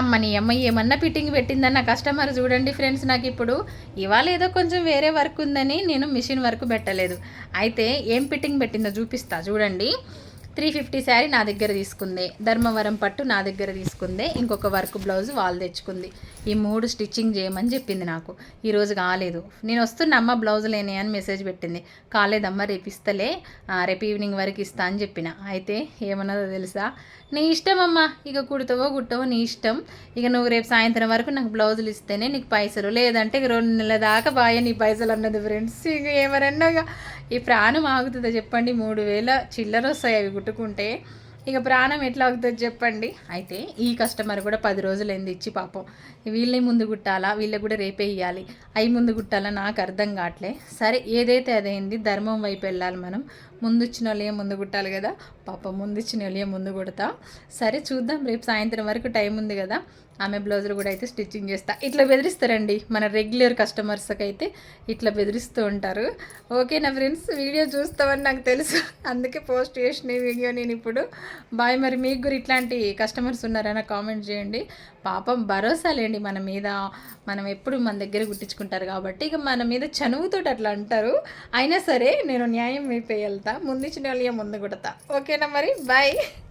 అమ్మని అమ్మ ఏమన్నా ఫిట్టింగ్ పెట్టిందన్న కస్టమర్ చూడండి ఫ్రెండ్స్. నాకు ఇప్పుడు ఇవాళ ఏదో కొంచెం వేరే వర్క్ ఉందని నేను మిషన్ వర్క్ పెట్టలేదు. అయితే ఏం ఫిట్టింగ్ పెట్టిందో చూపిస్తా చూడండి. 350 శారీ నా దగ్గర తీసుకుంది, ధర్మవరం పట్టు నా దగ్గర తీసుకుంది, ఇంకొక వర్క్ బ్లౌజ్ వాళ్ళు తెచ్చుకుంది. ఈ 3 స్టిచ్చింగ్ చేయమని చెప్పింది. నాకు ఈరోజు కాలేదు. నేను వస్తున్న అమ్మ బ్లౌజ్ లేనే అని మెసేజ్ పెట్టింది. కాలేదమ్మ రేపు ఇస్తలే, రేపు ఈవినింగ్ వరకు ఇస్తా అని చెప్పిన. అయితే ఏమన్నదో తెలుసా, నీ ఇష్టం అమ్మ, ఇక కుడతావో గుట్టవో నీ ఇష్టం, ఇక నువ్వు రేపు సాయంత్రం వరకు నాకు బ్లౌజులు ఇస్తేనే నీకు పైసలు, లేదంటే ఇక 2 నెలల దాకా బాగా నీ పైసలు అన్నది ఫ్రెండ్స్. ఇక ఎవరన్నా ఈ ప్రాణం ఆగుతుందా చెప్పండి? 3000 చిల్లర వస్తాయి అవి కుట్టుకుంటే. ఇక ప్రాణం ఎట్లా అవుతుంది చెప్పండి? అయితే ఈ కస్టమర్ కూడా 10 రోజులైంది ఇచ్చి పాపం. వీళ్ళని ముందు కుట్టాలా, వీళ్ళకి కూడా రేపే ఇవ్వాలి, అవి ముందు కుట్టాలా నాకు అర్థం కావట్లే. సరే ఏదైతే అదైంది, ధర్మం వైపు వెళ్ళాలి మనం. ముందు ఇచ్చిన వాళ్ళే ముందు కుట్టాలి కదా. పాపం ముందు ఇచ్చిన వాళ్ళే ముందు కుడతా. సరే చూద్దాం, రేపు సాయంత్రం వరకు టైం ఉంది కదా. ఆమె బ్లౌజులు కూడా అయితే స్టిచ్చింగ్ చేస్తా. ఇట్లా బెదిరిస్తారండి మన రెగ్యులర్ కస్టమర్స్కి అయితే, ఇట్లా బెదిరిస్తూ ఉంటారు. ఓకేనా ఫ్రెండ్స్, వీడియో చూస్తామని నాకు తెలుసు, అందుకే పోస్ట్ చేసిన వీడియో నేను ఇప్పుడు. బాయ్. మరి మీకు కూడా ఇట్లాంటి కస్టమర్స్ ఉన్నారని కామెంట్ చేయండి. పాపం భరోసా లేండి మన మీద, మనం ఎప్పుడు మన దగ్గర కుట్టించుకుంటారు కాబట్టి ఇక మన మీద చనువుతో అట్లా అంటారు. అయినా సరే నేను న్యాయం వైపు వెళ్తా, ముందు ఇచ్చిన వాళ్ళే ముందు కుడతా. ఓకేనా మరి, బాయ్.